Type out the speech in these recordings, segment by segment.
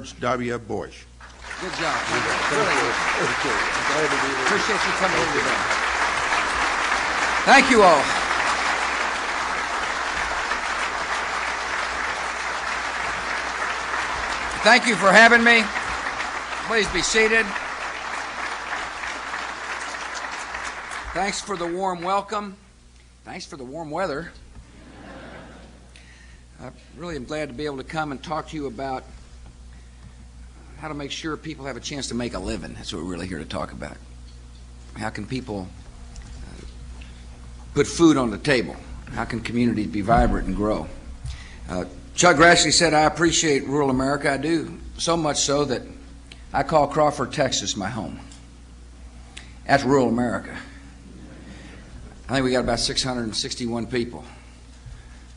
George W. Bush. Good job. Really good. Appreciate you coming in today. Thank you all. Thank you for having me. Please be seated. Thanks for the warm welcome. Thanks for the warm weather. I really am glad to be able to come and talk to you about how to make sure people have a chance to make a living. That's what we're really here to talk about. How can people put food on the table? How can communities be vibrant and grow? Chuck Grassley said, I appreciate rural America. I do, so much so that I call Crawford, Texas my home. That's rural America. I think we got about 661 people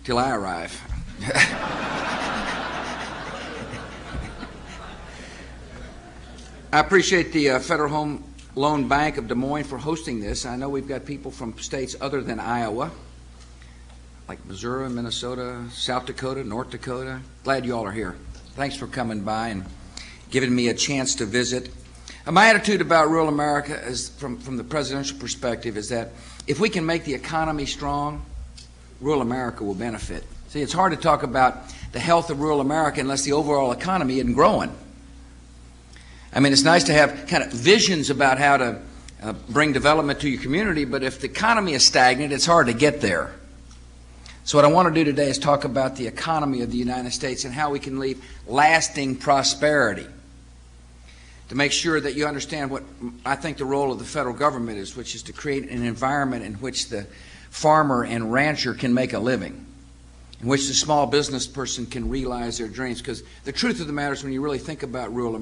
till I arrive. I appreciate the Federal Home Loan Bank of Des Moines for hosting this. I know we've got people from states other than Iowa, like Missouri, Minnesota, South Dakota, North Dakota. Glad you all are here. Thanks for coming by and giving me a chance to visit. My attitude about rural America is, from the presidential perspective, is that if we can make the economy strong, rural America will benefit. See, it's hard to talk about the health of rural America unless the overall economy isn't growing. I mean, it's nice to have kind of visions about how to bring development to your community, but if the economy is stagnant, it's hard to get there. So what I want to do today is talk about the economy of the United States and how we can leave lasting prosperity, to make sure that you understand what I think the role of the federal government is, which is to create an environment in which the farmer and rancher can make a living, in which the small business person can realize their dreams. Because the truth of the matter is, when you really think about rural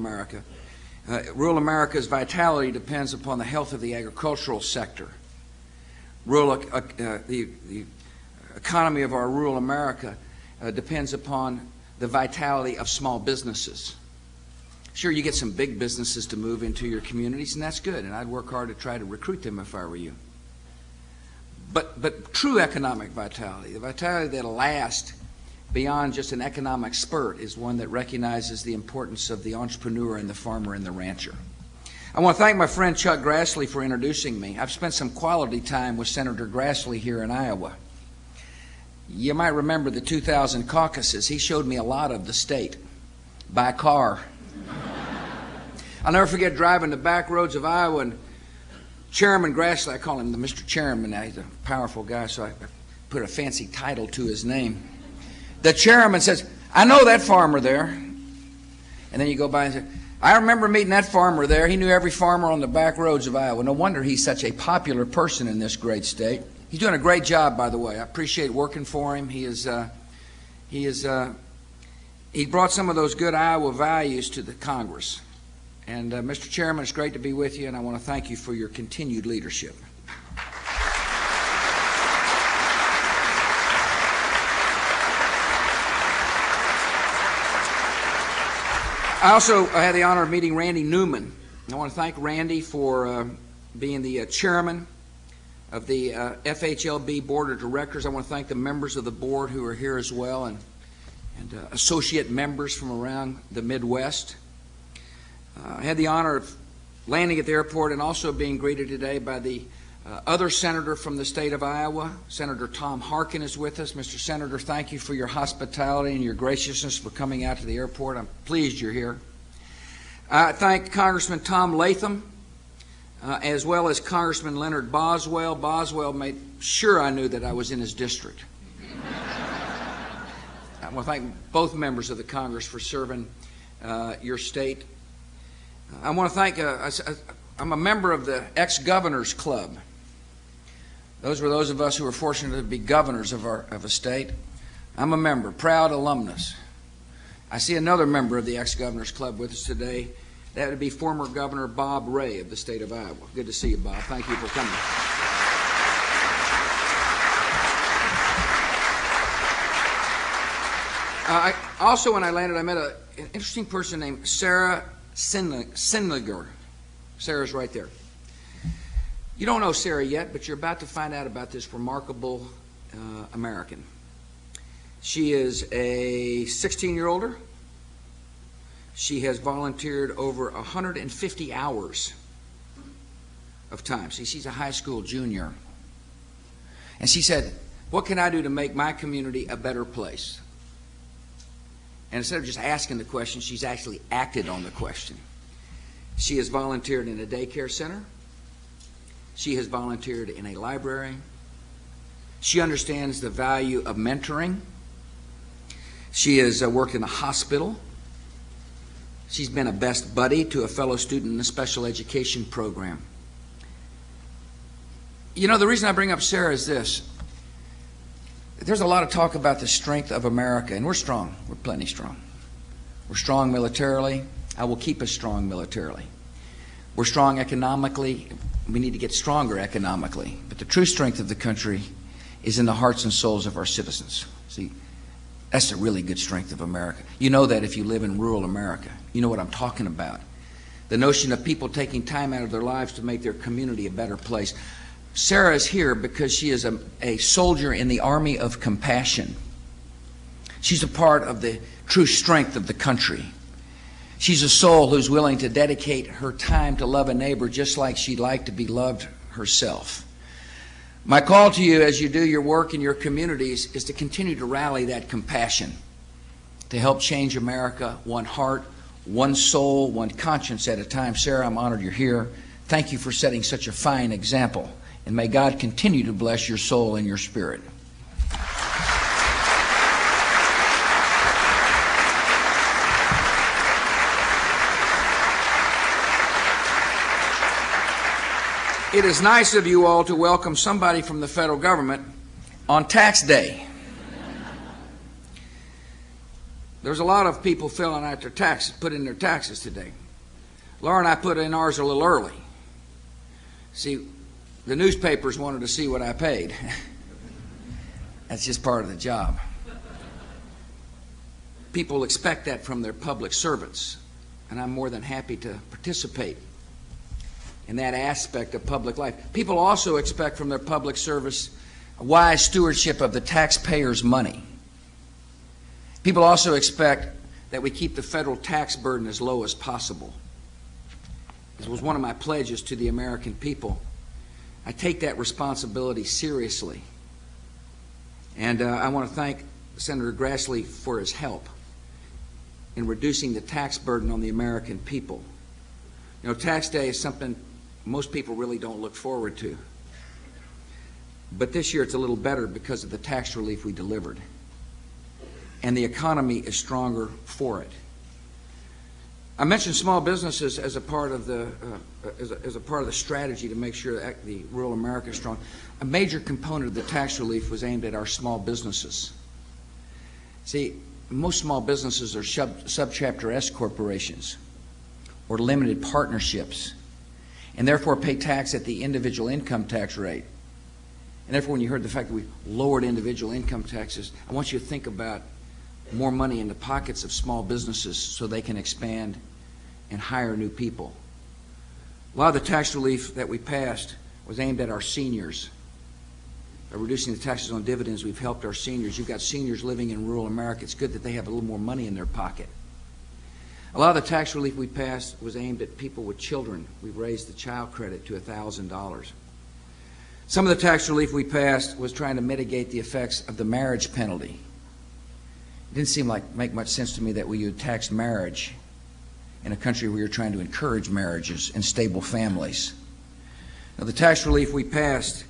America's vitality depends upon the health of the agricultural sector. The economy of our rural America depends upon the vitality of small businesses. Sure, you get some big businesses to move into your communities, and that's good, and I'd work hard to try to recruit them if I were you. But true economic vitality, the vitality that'll last beyond just an economic spurt, is one that recognizes the importance of the entrepreneur and the farmer and the rancher. I want to thank my friend Chuck Grassley for introducing me. I've spent some quality time with Senator Grassley here in Iowa. You might remember the 2000 caucuses. He showed me a lot of the state by car. I'll never forget driving the back roads of Iowa, and Chairman Grassley, I call him the Mr. Chairman now, he's a powerful guy, so I put a fancy title to his name. The chairman says, I know that farmer there. And then you go by and say, I remember meeting that farmer there. He knew every farmer on the back roads of Iowa. No wonder he's such a popular person in this great state. He's doing a great job, by the way. I appreciate working for him. He brought some of those good Iowa values to the Congress. And Mr. Chairman, it's great to be with you, and I want to thank you for your continued leadership. I also had the honor of meeting Randy Newman. I want to thank Randy for being the chairman of the FHLB Board of Directors. I want to thank the members of the board who are here as well, and associate members from around the Midwest. I had the honor of landing at the airport and also being greeted today by the other senator from the state of Iowa. Senator Tom Harkin is with us. Mr. Senator, thank you for your hospitality and your graciousness for coming out to the airport. I'm pleased you're here. I thank Congressman Tom Latham, as well as Congressman Leonard Boswell. Boswell made sure I knew that I was in his district. I want to thank both members of the Congress for serving your state. I want to thank, I'm a member of the ex-governors club. Those were those of us who were fortunate to be governors of a state. I'm a member, proud alumnus. I see another member of the ex-governors club with us today. That would be former Governor Bob Ray of the state of Iowa. Good to see you, Bob. Thank you for coming. Also, when I landed, I met an interesting person named Sarah Sinliger. Sarah's right there. You don't know Sarah yet, but you're about to find out about this remarkable American. She is a 16-year-older She has volunteered over 150 hours of time. See, she's a high school junior. And she said, what can I do to make my community a better place? And instead of just asking the question, she's actually acted on the question. She has volunteered in a daycare center. She has volunteered in a library. She understands the value of mentoring. She has worked in a hospital. She's been a best buddy to a fellow student in a special education program. You know, the reason I bring up Sarah is this. There's a lot of talk about the strength of America, and we're strong. We're plenty strong. We're strong militarily. I will keep us strong militarily. We're strong economically. We need to get stronger economically. But the true strength of the country is in the hearts and souls of our citizens. See, that's the really good strength of America. You know that if you live in rural America. You know what I'm talking about. The notion of people taking time out of their lives to make their community a better place. Sarah is here because she is a soldier in the army of compassion. She's a part of the true strength of the country. She's a soul who's willing to dedicate her time to love a neighbor just like she'd like to be loved herself. My call to you as you do your work in your communities is to continue to rally that compassion, to help change America one heart, one soul, one conscience at a time. Sarah, I'm honored you're here. Thank you for setting such a fine example. And may God continue to bless your soul and your spirit. It is nice of you all to welcome somebody from the federal government on tax day. There's a lot of people filling out their taxes, put in their taxes today. Laura and I put in ours a little early. See, the newspapers wanted to see what I paid. That's just part of the job. People expect that from their public servants, and I'm more than happy to participate in that aspect of public life. People also expect from their public service a wise stewardship of the taxpayers' money. People also expect that we keep the federal tax burden as low as possible. This was one of my pledges to the American people. I take that responsibility seriously. And I want to thank Senator Grassley for his help in reducing the tax burden on the American people. You know, tax day is something most people really don't look forward to. But this year it's a little better because of the tax relief we delivered. And the economy is stronger for it. I mentioned small businesses as a part of the strategy to make sure that the rural America is strong. A major component of the tax relief was aimed at our small businesses. See, most small businesses are subchapter S corporations or limited partnerships, and therefore pay tax at the individual income tax rate. And therefore, when you heard the fact that we lowered individual income taxes, I want you to think about more money in the pockets of small businesses so they can expand and hire new people. A lot of the tax relief that we passed was aimed at our seniors. By reducing the taxes on dividends, we've helped our seniors. You've got seniors living in rural America. It's good that they have a little more money in their pocket. A lot of the tax relief we passed was aimed at people with children. We've raised the child credit to $1,000. Some of the tax relief we passed was trying to mitigate the effects of the marriage penalty. It didn't seem like make much sense to me that we would tax marriage in a country where you're trying to encourage marriages and stable families. Now, the tax relief we passed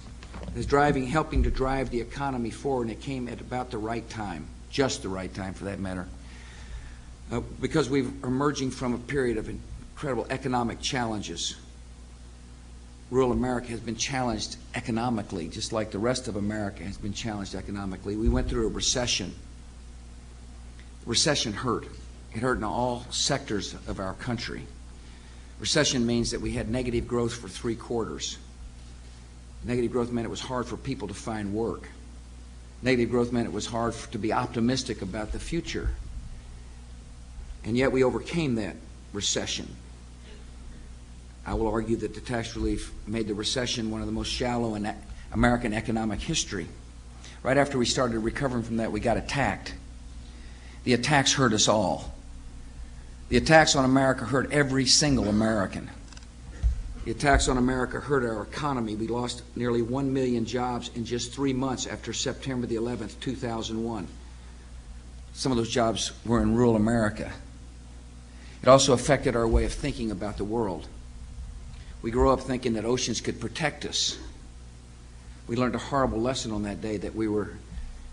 is helping to drive the economy forward, and it came at about the right time, just the right time for that matter, because we're emerging from a period of incredible economic challenges. Rural America has been challenged economically, just like the rest of America has been challenged economically. We went through a recession. Recession hurt. It hurt in all sectors of our country. Recession means that we had negative growth for 3 quarters. Negative growth meant it was hard for people to find work. Negative growth meant it was hard to be optimistic about the future. And yet we overcame that recession. I will argue that the tax relief made the recession one of the most shallow in American economic history. Right after we started recovering from that, we got attacked. The attacks hurt us all. The attacks on America hurt every single American. The attacks on America hurt our economy. We lost nearly 1 million jobs in just 3 months after September the 11th, 2001. Some of those jobs were in rural America. It also affected our way of thinking about the world. We grew up thinking that oceans could protect us. We learned a horrible lesson on that day, that we were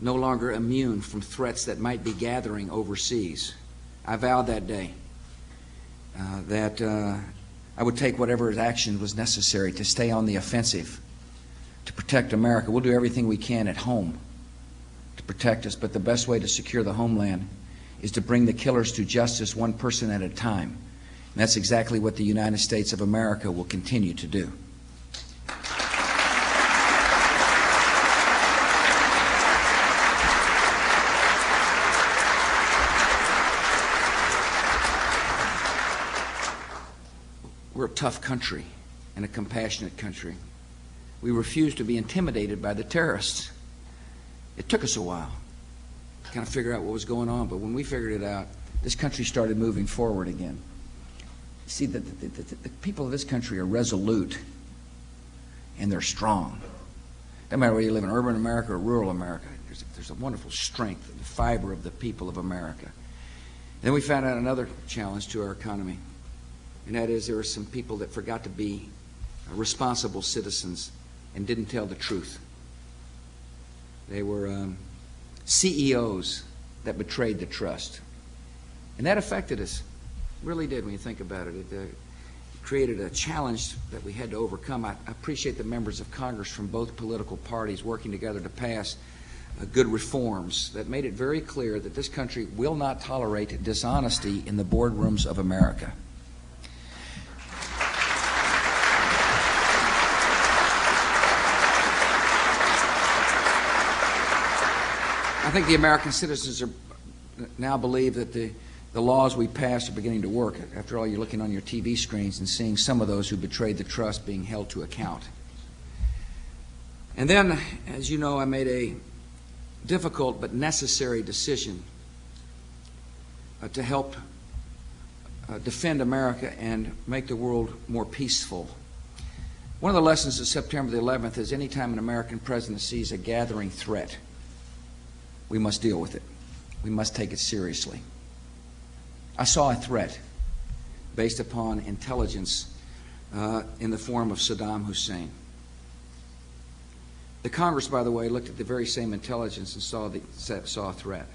no longer immune from threats that might be gathering overseas. I vowed that day that I would take whatever action was necessary to stay on the offensive, to protect America. We'll do everything we can at home to protect us, but the best way to secure the homeland is to bring the killers to justice, one person at a time. And that's exactly what the United States of America will continue to do. We're a tough country and a compassionate country. We refuse to be intimidated by the terrorists. It took us a while to kind of figure out what was going on, but when we figured it out, this country started moving forward again. See, the people of this country are resolute and they're strong. No matter whether you live in urban America or rural America, there's a wonderful strength in the fiber of the people of America. Then we found out another challenge to our economy, and that is there were some people that forgot to be responsible citizens and didn't tell the truth. They were CEOs that betrayed the trust. And that affected us, really did when you think about it. It created a challenge that we had to overcome. I appreciate the members of Congress from both political parties working together to pass good reforms that made it very clear that this country will not tolerate dishonesty in the boardrooms of America. I think the American citizens now believe that the laws we passed are beginning to work. After all, you're looking on your TV screens and seeing some of those who betrayed the trust being held to account. And then, as you know, I made a difficult but necessary decision to help defend America and make the world more peaceful. One of the lessons of September the 11th is any time an American president sees a gathering threat, we must deal with it. We must take it seriously. I saw a threat based upon intelligence in the form of Saddam Hussein. The Congress, by the way, looked at the very same intelligence and saw a threat.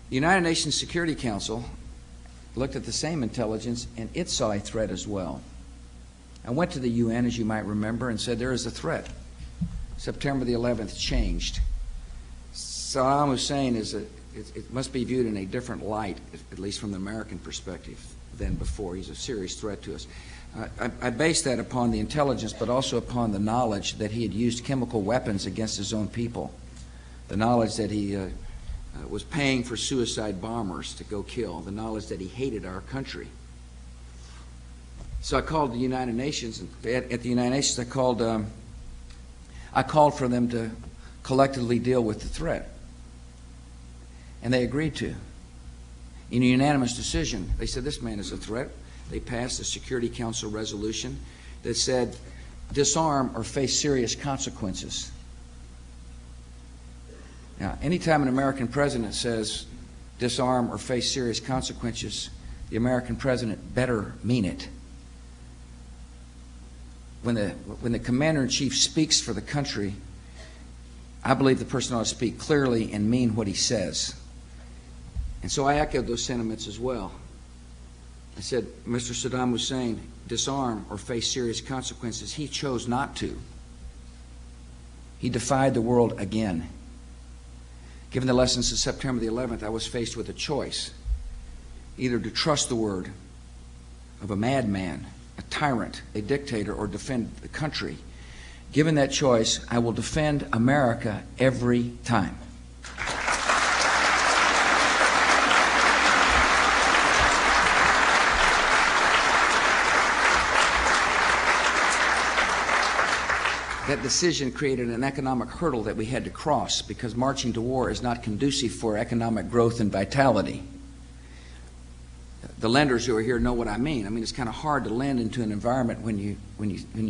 The United Nations Security Council looked at the same intelligence and it saw a threat as well. I went to the UN, as you might remember, and said there is a threat. September the 11th changed. Saddam Hussein it must be viewed in a different light, at least from the American perspective, than before. He's a serious threat to us. I based that upon the intelligence, but also upon the knowledge that he had used chemical weapons against his own people, the knowledge that he was paying for suicide bombers to go kill, the knowledge that he hated our country. So I called the United Nations, and at the United Nations I called for them to collectively deal with the threat. And they agreed to. In a unanimous decision, they said this man is a threat. They passed a Security Council resolution that said disarm or face serious consequences. Now, anytime an American president says disarm or face serious consequences, the American president better mean it. When the commander-in-chief speaks for the country, I believe the person ought to speak clearly and mean what he says. And so I echoed those sentiments as well. I said, Mr. Saddam Hussein, disarm or face serious consequences. He chose not to. He defied the world again. Given the lessons of September the 11th, I was faced with a choice, either to trust the word of a madman, a tyrant, a dictator, or defend the country. Given that choice, I will defend America every time. That decision created an economic hurdle that we had to cross, because marching to war is not conducive for economic growth and vitality. the lenders who are here know what I mean. I mean, it's kind of hard to lend into an environment when you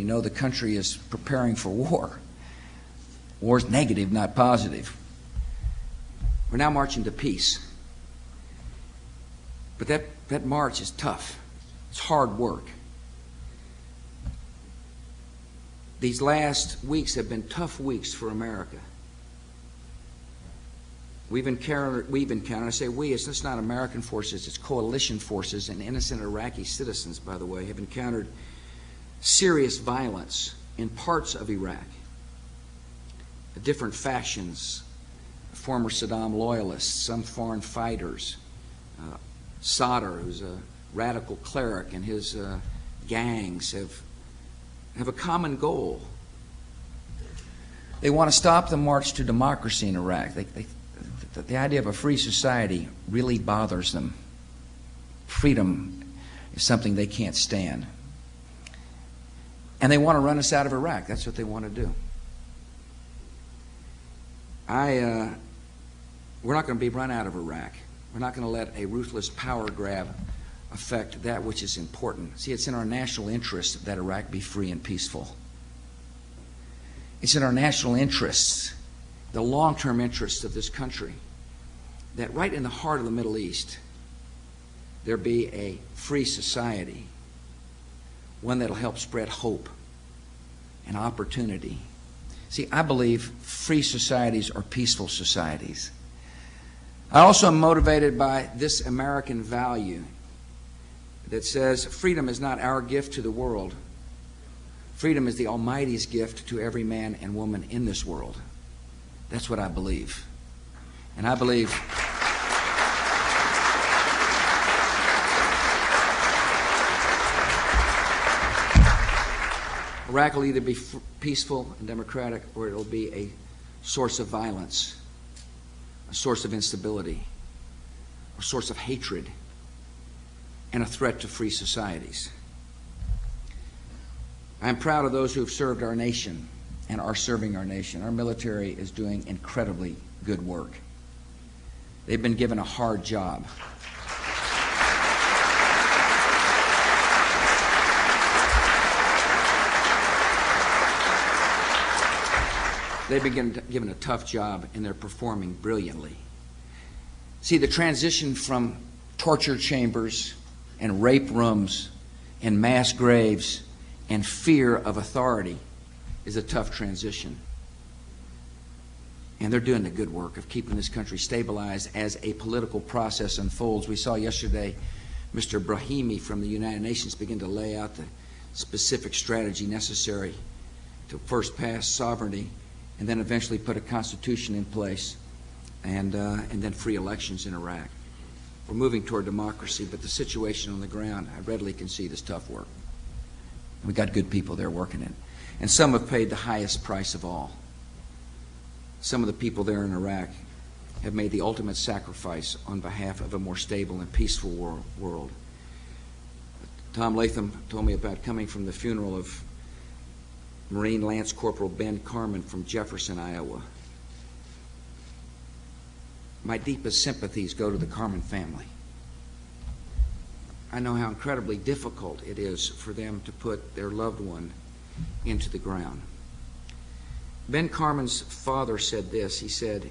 know the country is preparing for war. War's negative, not positive. We're now marching to peace. But that march is tough. It's hard work. These last weeks have been tough weeks for America. We've encountered, I say we, it's not American forces, it's coalition forces, and innocent Iraqi citizens, by the way, have encountered serious violence in parts of Iraq. Different factions, former Saddam loyalists, some foreign fighters, Sadr, who's a radical cleric, and his gangs have a common goal. They want to stop the march to democracy in Iraq. The idea of a free society really bothers them. Freedom is something they can't stand. And they want to run us out of Iraq. That's what they want to do. We're not going to be run out of Iraq. We're not going to let a ruthless power grab affect that which is important. See, it's in our national interest that Iraq be free and peaceful. It's in our national interests, the long-term interests of this country, that right in the heart of the Middle East, there be a free society, one that'll help spread hope and opportunity. See, I believe free societies are peaceful societies. I also am motivated by this American value that says freedom is not our gift to the world. Freedom is the Almighty's gift to every man and woman in this world. That's what I believe. And I believe Iraq will either be peaceful and democratic, or it'll be a source of violence, a source of instability, a source of hatred, and a threat to free societies. I am proud of those who have served our nation and are serving our nation. Our military is doing incredibly good work. They've been given a hard job. They've been given a tough job, and they're performing brilliantly. See, the transition from torture chambers and rape rooms and mass graves and fear of authority is a tough transition. And they're doing the good work of keeping this country stabilized as a political process unfolds. We saw yesterday Mr. Brahimi from the United Nations begin to lay out the specific strategy necessary to first pass sovereignty and then eventually put a constitution in place and then free elections in Iraq. We're moving toward democracy, but the situation on the ground, I readily concede, is tough work. We got good people there working it. And some have paid the highest price of all. Some of the people there in Iraq have made the ultimate sacrifice on behalf of a more stable and peaceful world. Tom Latham told me about coming from the funeral of Marine Lance Corporal Ben Carman from Jefferson, Iowa. My deepest sympathies go to the Carman family. I know how incredibly difficult it is for them to put their loved one into the ground. Ben Carman's father said this. He said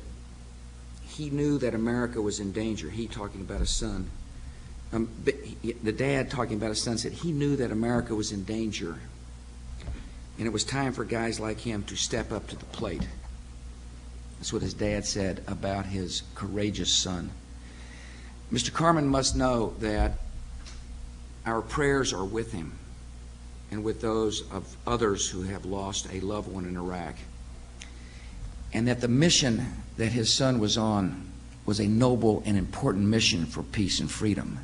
he knew that America was in danger. He talking about his son. The dad talking about his son said he knew that America was in danger, and it was time for guys like him to step up to the plate. That's what his dad said about his courageous son. Mr. Carman must know that our prayers are with him and with those of others who have lost a loved one in Iraq, and that the mission that his son was on was a noble and important mission for peace and freedom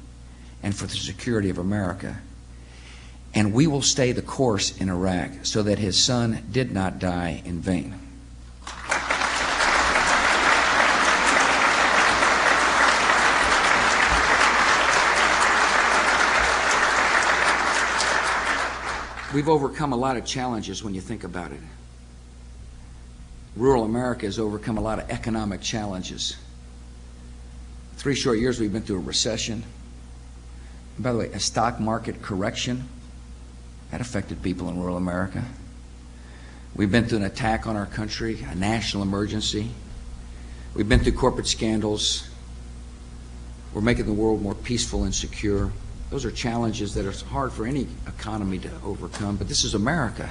and for the security of America. And we will stay the course in Iraq so that his son did not die in vain. We've overcome a lot of challenges when you think about it. Rural America has overcome a lot of economic challenges. 3 short years we've been through a recession. by the way, a stock market correction. That affected people in rural America. We've been through an attack on our country, a national emergency. We've been through corporate scandals. We're making the world more peaceful and secure. Those are challenges that are hard for any economy to overcome, but this is America.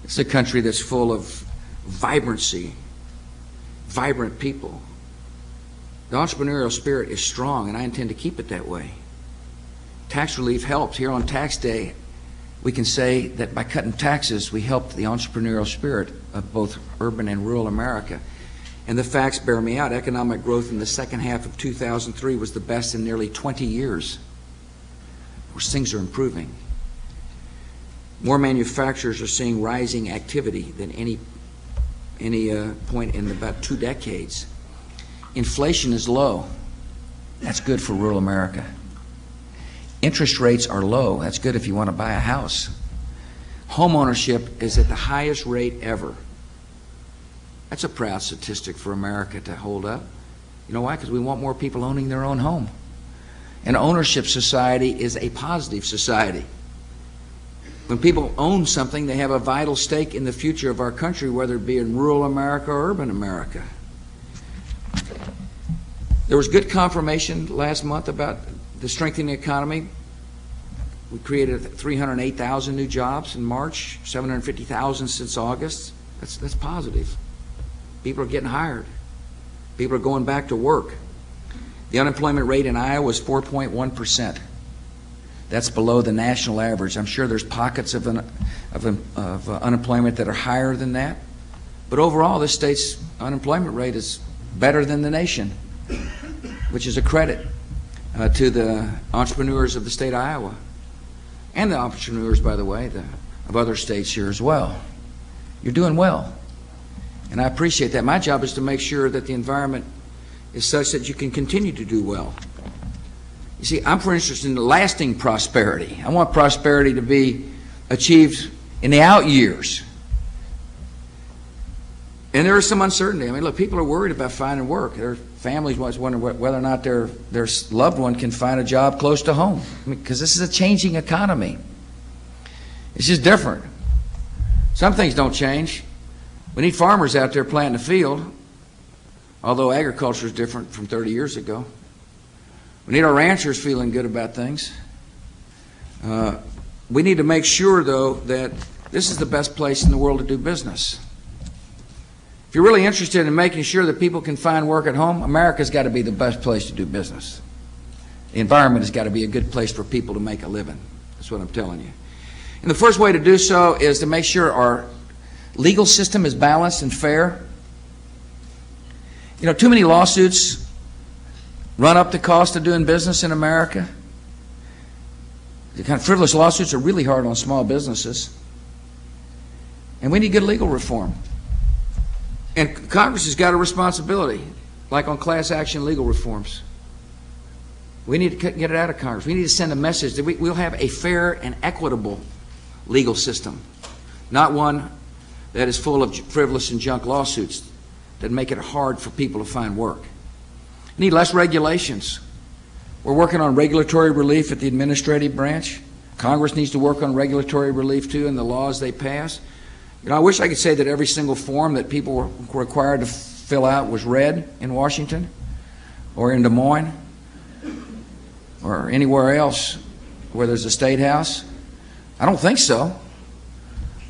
It's a country that's full of vibrancy, vibrant people. The entrepreneurial spirit is strong, and I intend to keep it that way. Tax relief helps. Here on tax day, we can say that by cutting taxes, we helped the entrepreneurial spirit of both urban and rural America. And the facts bear me out. Economic growth in the second half of 2003 was the best in nearly 20 years. Of course, things are improving. More manufacturers are seeing rising activity than any point in about 2 decades. Inflation is low. That's good for rural America. Interest rates are low. That's good if you want to buy a house. Home ownership is at the highest rate ever. That's a proud statistic for America to hold up. You know why? Because we want more people owning their own home. An ownership society is a positive society. When people own something, they have a vital stake in the future of our country, whether it be in rural America or urban America. There was good confirmation last month about the strengthening economy. We created 308,000 new jobs in March, 750,000 since August. That's positive. People are getting hired. People are going back to work. The unemployment rate in Iowa is 4.1%. That's below the national average. I'm sure there's pockets of unemployment that are higher than that. But overall, this state's unemployment rate is better than the nation, which is a credit to the entrepreneurs of the state of Iowa, and the entrepreneurs, by the way, of other states here as well. You're doing well, and I appreciate that. My job is to make sure that the environment is such that you can continue to do well. You see, I'm interested in lasting prosperity. I want prosperity to be achieved in the out years. And there is some uncertainty. I mean, look, people are worried about finding work. Their families wonder whether or not their loved one can find a job close to home, because this is a changing economy. It's just different. Some things don't change. We need farmers out there planting the field, although agriculture is different from 30 years ago. We need our ranchers feeling good about things. We need to make sure, though, that this is the best place in the world to do business. If you're really interested in making sure that people can find work at home, America's got to be the best place to do business. The environment has got to be a good place for people to make a living. That's what I'm telling you. And the first way to do so is to make sure our legal system is balanced and fair. You know, too many lawsuits run up the cost of doing business in America. The kind of frivolous lawsuits are really hard on small businesses. And we need good legal reform. And Congress has got a responsibility, like on class action legal reforms. We need to get it out of Congress. We need to send a message that we'll have a fair and equitable legal system, not one that is full of frivolous and junk lawsuits that make it hard for people to find work. We need less regulations. We're working on regulatory relief at the administrative branch. Congress needs to work on regulatory relief, too, in the laws they pass. You know, I wish I could say that every single form that people were required to fill out was read in Washington or in Des Moines or anywhere else where there's a state house. I don't think so.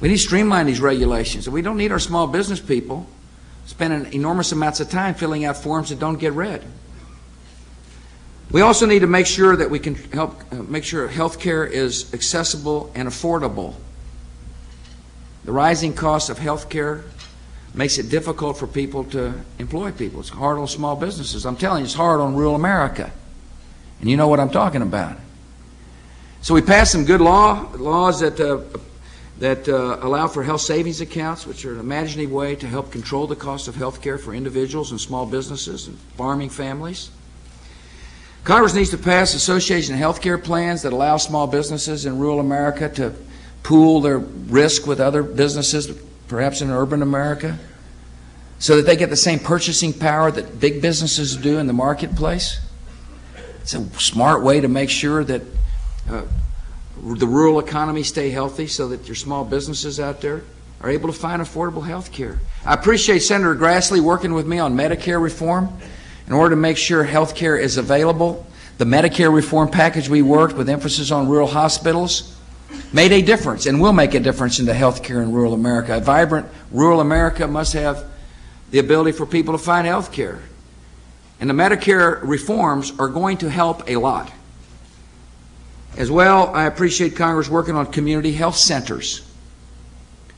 We need to streamline these regulations. We don't need our small business people spending enormous amounts of time filling out forms that don't get read. We also need to make sure that we can help make sure health care is accessible and affordable. The rising cost of health care makes it difficult for people to employ people. It's hard on small businesses. I'm telling you, it's hard on rural America. And you know what I'm talking about. So we passed some good laws that allow for health savings accounts, which are an imaginative way to help control the cost of health care for individuals and small businesses and farming families. Congress needs to pass association health care plans that allow small businesses in rural America to pool their risk with other businesses, perhaps in urban America, so that they get the same purchasing power that big businesses do in the marketplace. It's a smart way to make sure that the rural economy stay healthy so that your small businesses out there are able to find affordable health care. I appreciate Senator Grassley working with me on Medicare reform in order to make sure health care is available. The Medicare reform package we worked with emphasis on rural hospitals made a difference and will make a difference in the health care in rural America. A vibrant rural America must have the ability for people to find health care. And the Medicare reforms are going to help a lot. As well, I appreciate Congress working on community health centers.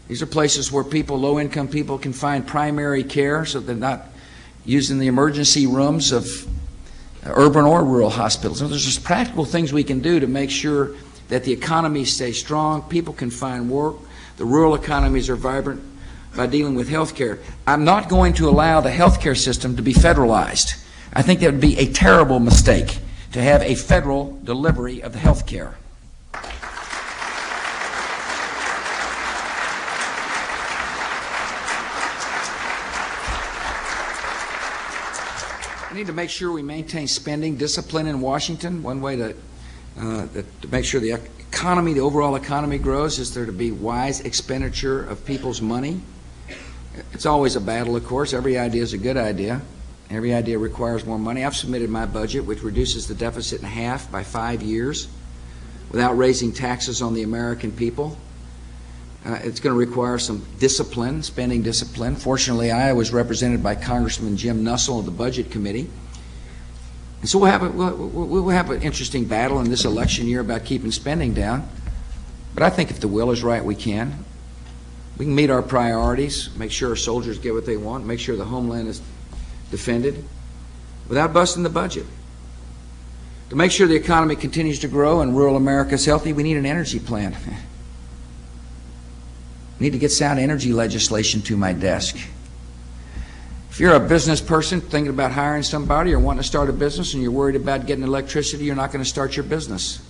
These are places where people, low-income people, can find primary care so they're not using the emergency rooms of urban or rural hospitals. And there's just practical things we can do to make sure that the economy stays strong, people can find work, the rural economies are vibrant by dealing with health care. I'm not going to allow the health care system to be federalized. I think that would be a terrible mistake to have a federal delivery of the health care. We need to make sure we maintain spending discipline in Washington. One way to make sure the economy, the overall economy grows, is there to be wise expenditure of people's money. It's always a battle, of course. Every idea is a good idea. Every idea requires more money. I've submitted my budget, which reduces the deficit in half by 5 years without raising taxes on the American people. It's going to require some discipline, spending discipline. Fortunately, I was represented by Congressman Jim Nussle of the Budget Committee. And so we'll have an interesting battle in this election year about keeping spending down. But I think if the will is right, we can. We can meet our priorities, make sure our soldiers get what they want, make sure the homeland is defended without busting the budget. To make sure the economy continues to grow and rural America is healthy, we need an energy plan. We need to get sound energy legislation to my desk. If you're a business person thinking about hiring somebody or wanting to start a business and you're worried about getting electricity, you're not going to start your business.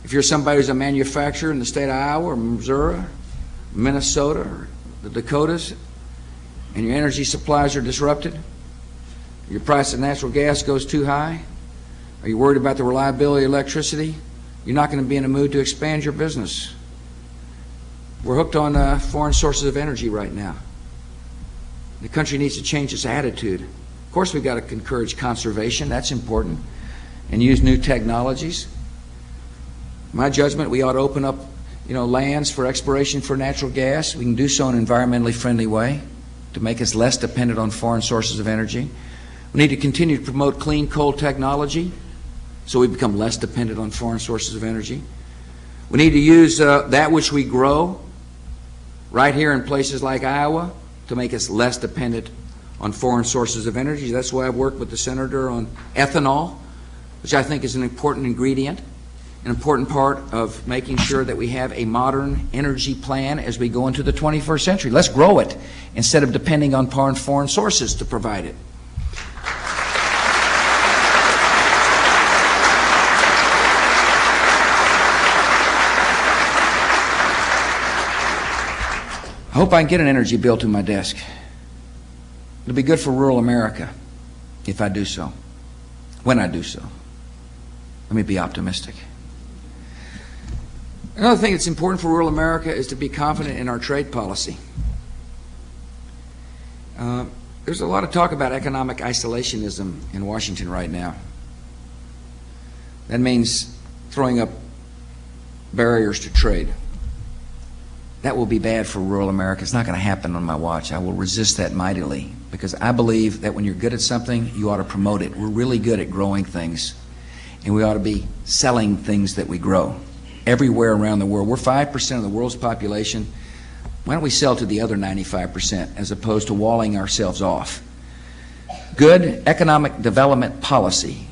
If you're somebody who's a manufacturer in the state of Iowa or Missouri, Minnesota, or the Dakotas, and your energy supplies are disrupted, your price of natural gas goes too high, are you worried about the reliability of electricity, you're not going to be in a mood to expand your business. We're hooked on foreign sources of energy right now. The country needs to change its attitude. Of course, we've got to encourage conservation. That's important. And use new technologies. In my judgment, we ought to open up, lands for exploration for natural gas. We can do so in an environmentally friendly way to make us less dependent on foreign sources of energy. We need to continue to promote clean coal technology so we become less dependent on foreign sources of energy. We need to use that which we grow right here in places like Iowa to make us less dependent on foreign sources of energy. That's why I've worked with the Senator on ethanol, which I think is an important ingredient, an important part of making sure that we have a modern energy plan as we go into the 21st century. Let's grow it instead of depending on foreign sources to provide it. I hope I can get an energy bill to my desk. It'll be good for rural America if I do so, when I do so. Let me be optimistic. Another thing that's important for rural America is to be confident in our trade policy. There's a lot of talk about economic isolationism in Washington right now. That means throwing up barriers to trade. That will be bad for rural America. It's not going to happen on my watch. I will resist that mightily because I believe that when you're good at something, you ought to promote it. We're really good at growing things, and we ought to be selling things that we grow everywhere around the world. We're 5% of the world's population. Why don't we sell to the other 95% as opposed to walling ourselves off? Good economic development policy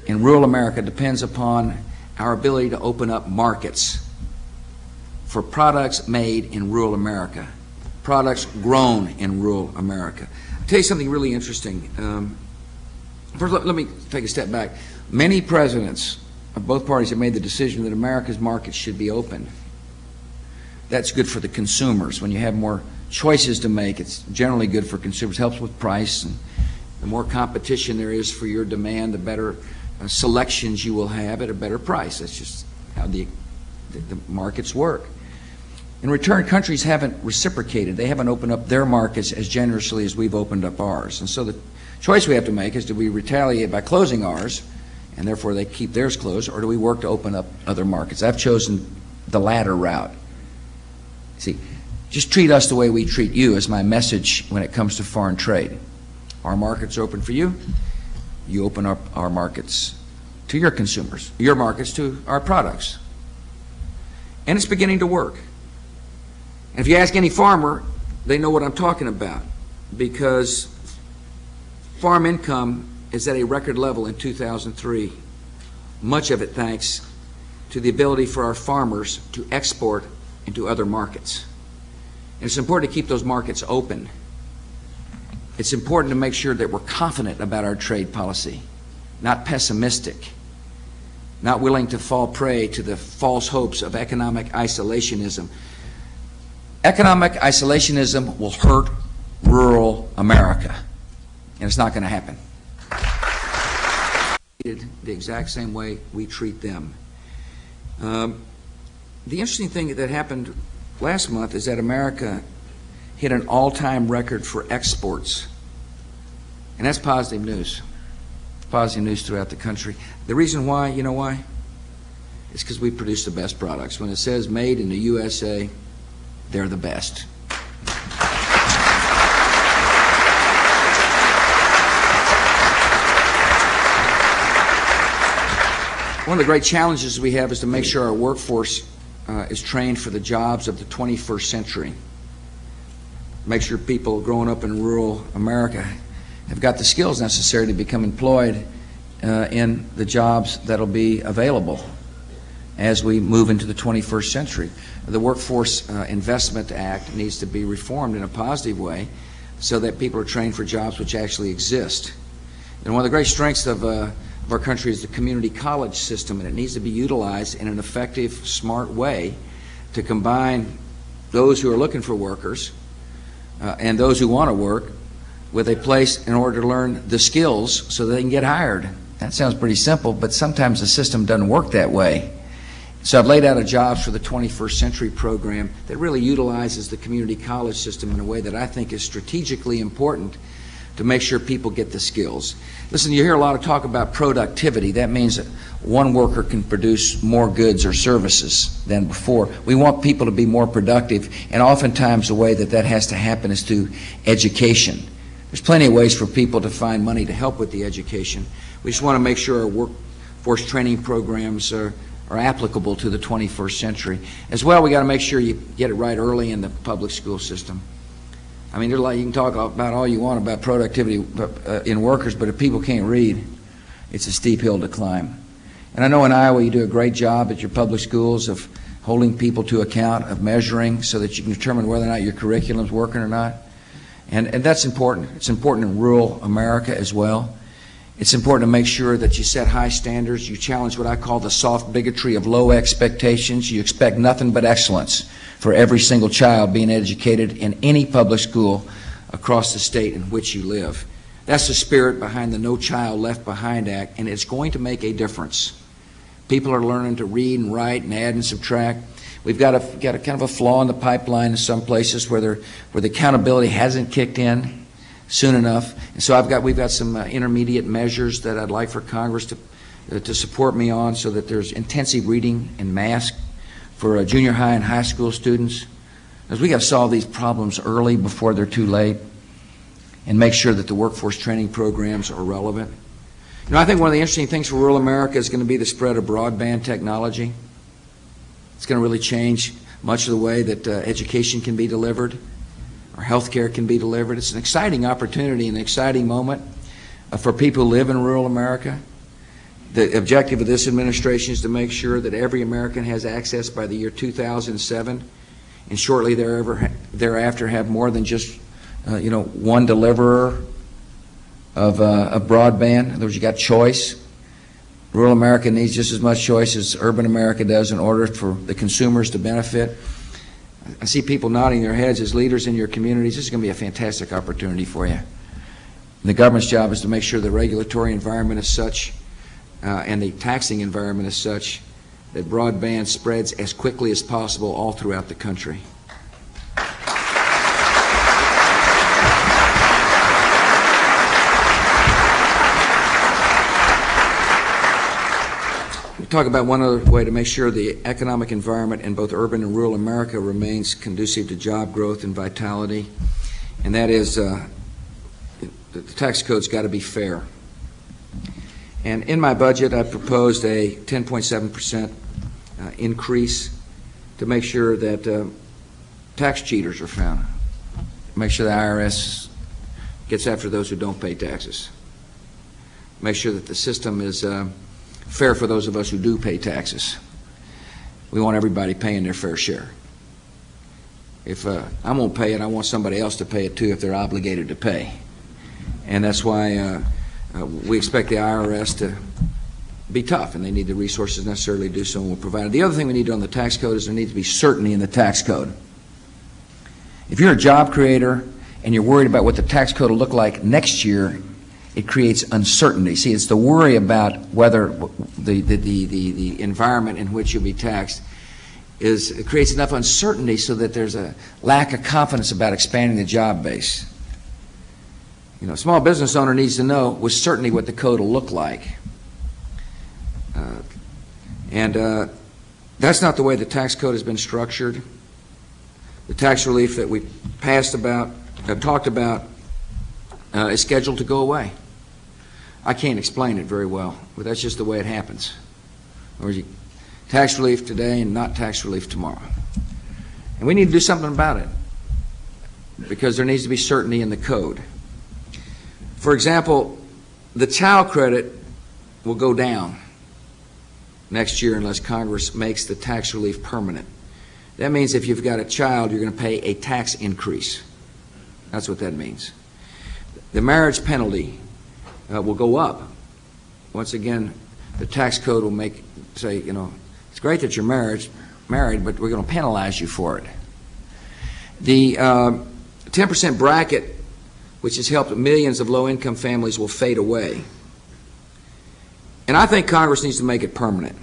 in rural America depends upon our ability to open up markets for products made in rural America, products grown in rural America. I'll tell you something really interesting. First, let me take a step back. Many presidents of both parties have made the decision that America's markets should be open. That's good for the consumers. When you have more choices to make, it's generally good for consumers. Helps with price The more competition there is for your demand, the better selections you will have at a better price. That's just how the markets work. In return, countries haven't reciprocated. They haven't opened up their markets as generously as we've opened up ours. And so the choice we have to make is, do we retaliate by closing ours, and therefore they keep theirs closed, or do we work to open up other markets? I've chosen the latter route. See, just treat us the way we treat you is my message when it comes to foreign trade. Our markets are open for you. You open up our markets to your consumers, your markets to our products. And it's beginning to work. And if you ask any farmer, they know what I'm talking about, because farm income is at a record level in 2003, much of it thanks to the ability for our farmers to export into other markets. And it's important to keep those markets open. It's important to make sure that we're confident about our trade policy, not pessimistic, not willing to fall prey to the false hopes of economic isolationism. Economic isolationism will hurt rural America, and it's not going to happen. The exact same way we treat them. The interesting thing that happened last month is that America hit an all-time record for exports, and that's positive news. Positive news throughout the country. The reason why, you know why? It's because we produce the best products. When it says made in the USA, they're the best. One of the great challenges we have is to make sure our workforce is trained for the jobs of the 21st century. Make sure people growing up in rural America have got the skills necessary to become employed in the jobs that'll be available as we move into the 21st century. The Workforce Investment Act needs to be reformed in a positive way so that people are trained for jobs which actually exist. And one of the great strengths of our country is the community college system, and it needs to be utilized in an effective, smart way to combine those who are looking for workers and those who want to work with a place in order to learn the skills so they can get hired. That sounds pretty simple, but sometimes the system doesn't work that way. So I've laid out a Jobs for the 21st Century program that really utilizes the community college system in a way that I think is strategically important to make sure people get the skills. Listen, you hear a lot of talk about productivity. That means that one worker can produce more goods or services than before. We want people to be more productive, and oftentimes the way that that has to happen is through education. There's plenty of ways for people to find money to help with the education. We just want to make sure our workforce training programs are applicable to the 21st century. As well, we got to make sure you get it right early in the public school system. I mean, you can talk about all you want about productivity in workers, but if people can't read, it's a steep hill to climb. And I know in Iowa you do a great job at your public schools of holding people to account, of measuring so that you can determine whether or not your curriculum's working or not. And that's important. It's important in rural America as well. It's important to make sure that you set high standards. You challenge what I call the soft bigotry of low expectations. You expect nothing but excellence for every single child being educated in any public school across the state in which you live. That's the spirit behind the No Child Left Behind Act, and it's going to make a difference. People are learning to read and write and add and subtract. We've got a kind of a flaw in the pipeline in some places where the accountability hasn't kicked in soon enough. And so we've got some intermediate measures that I'd like for Congress to support me on, so that there's intensive reading and math for junior high and high school students. Because we got to solve these problems early before they're too late, and make sure that the workforce training programs are relevant. You know, I think one of the interesting things for rural America is going to be the spread of broadband technology. It's going to really change much of the way that education can be delivered, or health care can be delivered. It's an exciting opportunity, an exciting moment for people who live in rural America. The objective of this administration is to make sure that every American has access by the year 2007, and shortly thereafter have more than just one deliverer of broadband. In other words, you got choice. Rural America needs just as much choice as urban America does in order for the consumers to benefit. I see people nodding their heads as leaders in your communities. This is going to be a fantastic opportunity for you. The government's job is to make sure the regulatory environment is such and the taxing environment is such that broadband spreads as quickly as possible all throughout the country. We'll talk about one other way to make sure the economic environment in both urban and rural America remains conducive to job growth and vitality, and that is the tax code's got to be fair. And in my budget, I proposed a 10.7% increase to make sure that tax cheaters are found. Make sure the IRS gets after those who don't pay taxes. Make sure that the system is fair for those of us who do pay taxes. We want everybody paying their fair share. If I won't pay it, I want somebody else to pay it too if they're obligated to pay. And that's why we expect the IRS to be tough, and they need the resources necessarily to do so, and we'll provide it. The other thing we need on the tax code is there needs to be certainty in the tax code. If you're a job creator and you're worried about what the tax code will look like next year, it creates uncertainty. See, it's the worry about whether the environment in which you'll be taxed it creates enough uncertainty so that there's a lack of confidence about expanding the job base. You know, a small business owner needs to know with certainty what the code will look like. That's not the way the tax code has been structured. The tax relief that we talked about, is scheduled to go away. I can't explain it very well, but that's just the way it happens. Or tax relief today and not tax relief tomorrow. And we need to do something about it because there needs to be certainty in the code. For example, the child credit will go down next year unless Congress makes the tax relief permanent. That means if you've got a child, you're going to pay a tax increase. That's what that means. The marriage penalty will go up. Once again, the tax code will say, you know, it's great that you're married, but we're going to penalize you for it. The 10% bracket, which has helped millions of low-income families, will fade away. And I think Congress needs to make it permanent.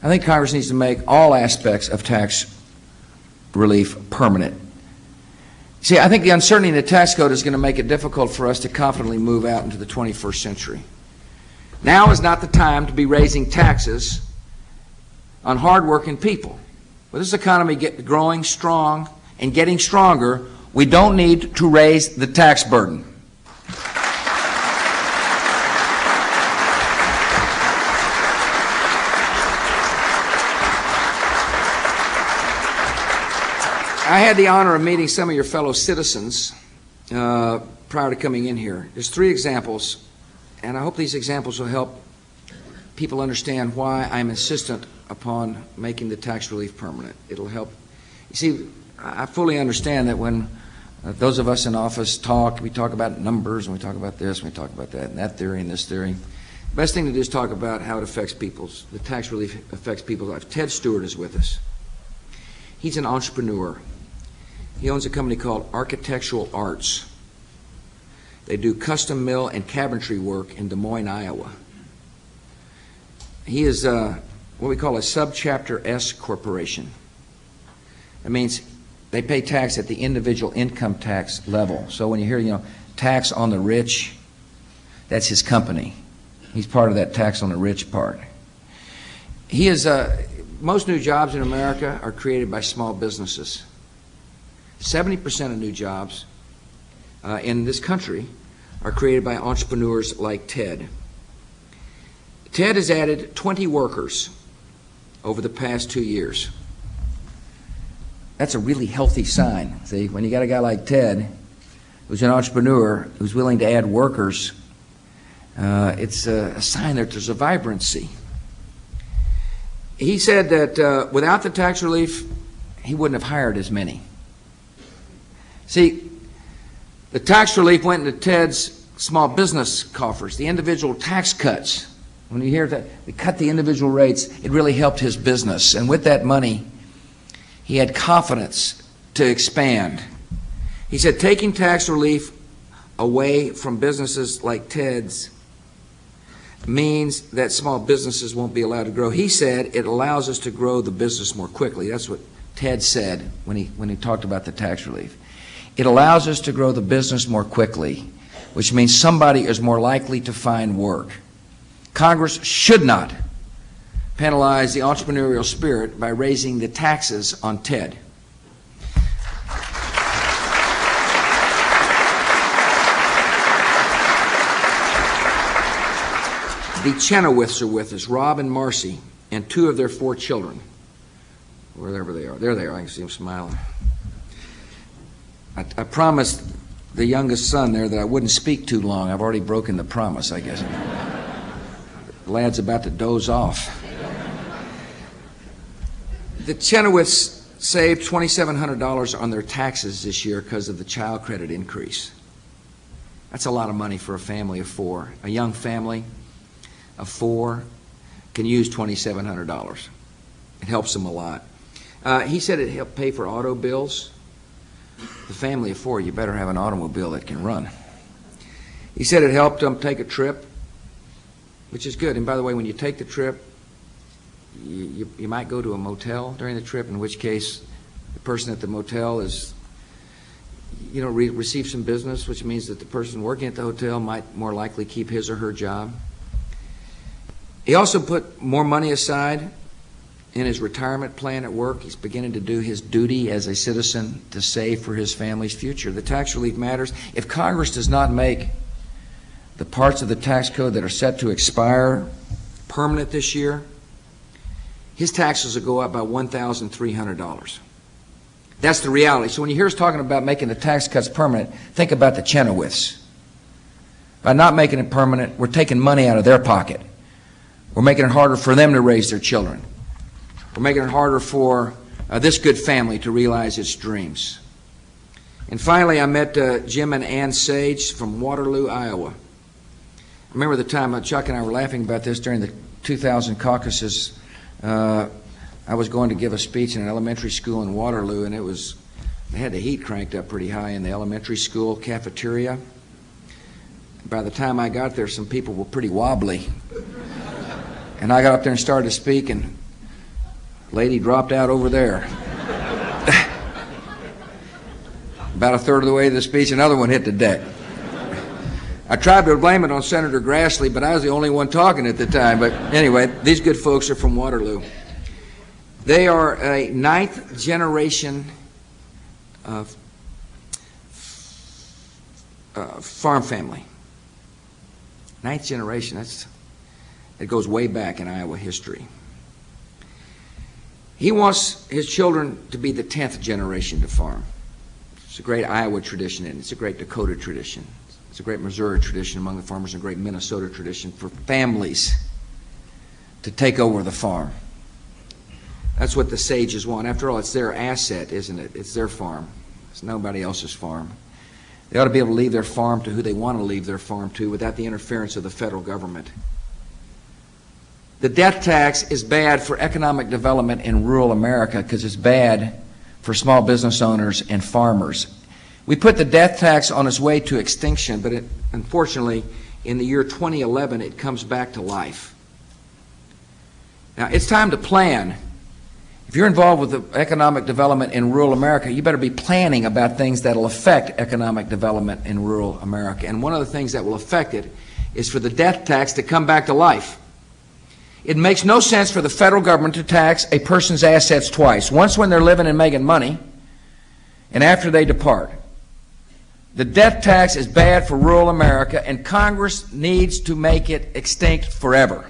I think Congress needs to make all aspects of tax relief permanent. See, I think the uncertainty in the tax code is going to make it difficult for us to confidently move out into the 21st century. Now is not the time to be raising taxes on hardworking people. With this economy growing strong and getting stronger, we don't need to raise the tax burden. I had the honor of meeting some of your fellow citizens prior to coming in here. There's 3 examples, and I hope these examples will help people understand why I'm insistent upon making the tax relief permanent. It'll help. You see, I fully understand that when those of us in office we talk about numbers, and we talk about this, and we talk about that, and that theory, and this theory. The best thing to do is talk about how it affects the tax relief affects people's lives. Ted Stewart is with us. He's an entrepreneur. He owns a company called Architectural Arts. They do custom mill and cabinetry work in Des Moines, Iowa. He is what we call a subchapter S corporation. That means they pay tax at the individual income tax level. So when you hear, tax on the rich, that's his company. He's part of that tax on the rich part. He is most new jobs in America are created by small businesses. 70% of new jobs in this country are created by entrepreneurs like Ted. Ted has added 20 workers over the past 2 years. That's a really healthy sign. See, when you got a guy like Ted, who's an entrepreneur, who's willing to add workers, it's a sign that there's a vibrancy. He said that without the tax relief, he wouldn't have hired as many. See, the tax relief went into Ted's small business coffers, the individual tax cuts. When you hear that we cut the individual rates, it really helped his business. And with that money, he had confidence to expand. He said taking tax relief away from businesses like Ted's means that small businesses won't be allowed to grow. He said it allows us to grow the business more quickly. That's what Ted said when he talked about the tax relief. It allows us to grow the business more quickly, which means somebody is more likely to find work. Congress should not penalize the entrepreneurial spirit by raising the taxes on Ted. The Chenoweths are with us, Rob and Marcy, and 2 of their 4 children. Wherever they are. There they are. I can see them smiling. I promised the youngest son there that I wouldn't speak too long. I've already broken the promise, I guess. The lad's about to doze off. The Chenoweths saved $2,700 on their taxes this year because of the child credit increase. That's a lot of money for a family of 4. A young family of 4 can use $2,700. It helps them a lot. He said it helped pay for auto bills. The family of 4, you better have an automobile that can run. He said it helped them take a trip, which is good. And by the way, when you take the trip, you might go to a motel during the trip, in which case the person at the motel is, receive some business, which means that the person working at the hotel might more likely keep his or her job. He also put more money aside in his retirement plan at work. He's beginning to do his duty as a citizen to save for his family's future. The tax relief matters. If Congress does not make the parts of the tax code that are set to expire permanent this year, his taxes will go up by $1,300. That's the reality. So when you hear us talking about making the tax cuts permanent, think about the Chenoweths. By not making it permanent, we're taking money out of their pocket. We're making it harder for them to raise their children. We're making it harder for this good family to realize its dreams. And finally, I met Jim and Ann Sage from Waterloo, Iowa. I remember the time Chuck and I were laughing about this during the 2000 caucuses. I was going to give a speech in an elementary school in Waterloo, and they had the heat cranked up pretty high in the elementary school cafeteria. By the time I got there, some people were pretty wobbly. And I got up there and started to speak, and a lady dropped out over there. About a third of the way to the speech, another one hit the deck. I tried to blame it on Senator Grassley, but I was the only one talking at the time. But anyway, these good folks are from Waterloo. They are a 9th generation farm family. 9th generation, it goes way back in Iowa history. He wants his children to be the 10th generation to farm. It's a great Iowa tradition, and it's a great Dakota tradition. It's a great Missouri tradition among the farmers, and a great Minnesota tradition for families to take over the farm. That's what the Sages want. After all, it's their asset, isn't it? It's their farm. It's nobody else's farm. They ought to be able to leave their farm to who they want to leave their farm to without the interference of the federal government. The death tax is bad for economic development in rural America because it's bad for small business owners and farmers. We put the death tax on its way to extinction, but unfortunately, in the year 2011, it comes back to life. Now, it's time to plan. If you're involved with the economic development in rural America, you better be planning about things that will affect economic development in rural America. And one of the things that will affect it is for the death tax to come back to life. It makes no sense for the federal government to tax a person's assets twice, once when they're living and making money, and after they depart. The death tax is bad for rural America, and Congress needs to make it extinct forever.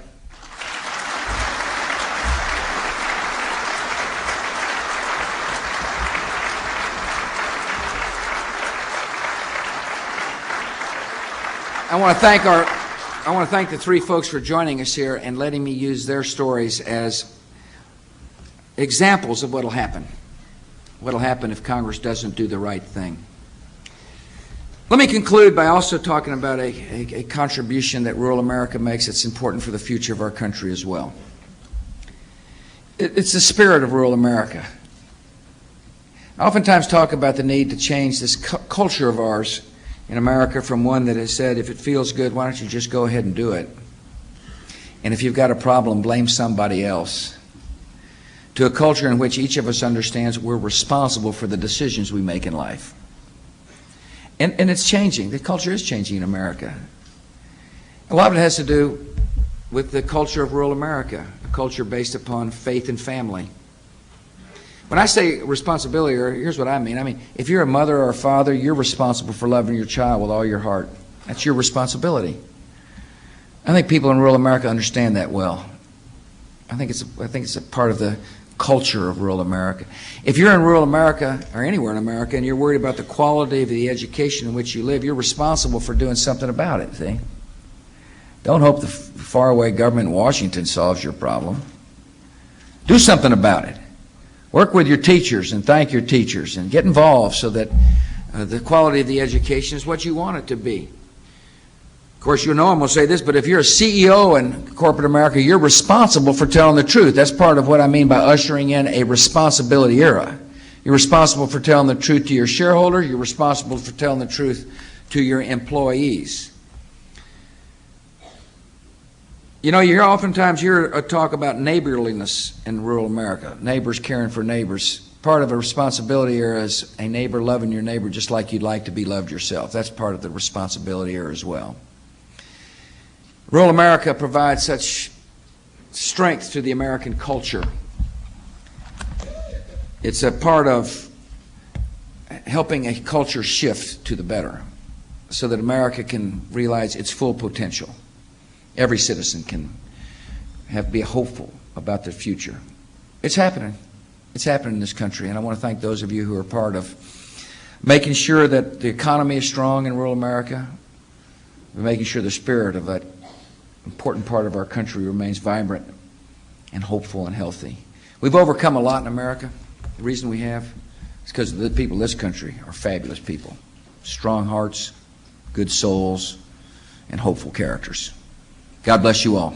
I want to thank the 3 folks for joining us here and letting me use their stories as examples of what will happen. What will happen if Congress doesn't do the right thing. Let me conclude by also talking about a contribution that rural America makes that's important for the future of our country as well. It's the spirit of rural America. I oftentimes talk about the need to change this culture of ours in America from one that has said, if it feels good, why don't you just go ahead and do it? And if you've got a problem, blame somebody else. To a culture in which each of us understands we're responsible for the decisions we make in life. And it's changing. The culture is changing in America. A lot of it has to do with the culture of rural America, a culture based upon faith and family. When I say responsibility, here's what I mean. I mean, if you're a mother or a father, you're responsible for loving your child with all your heart. That's your responsibility. I think people in rural America understand that well. I think it's a part of the culture of rural America. If you're in rural America or anywhere in America and you're worried about the quality of the education in which you live, you're responsible for doing something about it, see? Don't hope the faraway government in Washington solves your problem. Do something about it. Work with your teachers and thank your teachers and get involved so that the quality of the education is what you want it to be. Of course, you know I'm going to say this, but if you're a CEO in corporate America, you're responsible for telling the truth. That's part of what I mean by ushering in a responsibility era. You're responsible for telling the truth to your shareholders. You're responsible for telling the truth to your employees. You know, you oftentimes hear a talk about neighborliness in rural America, neighbors caring for neighbors. Part of a responsibility era is a neighbor loving your neighbor just like you'd like to be loved yourself. That's part of the responsibility era as well. Rural America provides such strength to the American culture. It's a part of helping a culture shift to the better so that America can realize its full potential. Every citizen can be hopeful about the future. It's happening. It's happening in this country, and I want to thank those of you who are part of making sure that the economy is strong in rural America, making sure the spirit of that important part of our country remains vibrant and hopeful and healthy. We've overcome a lot in America. The reason we have is because the people of this country are fabulous people, strong hearts, good souls, and hopeful characters. God bless you all.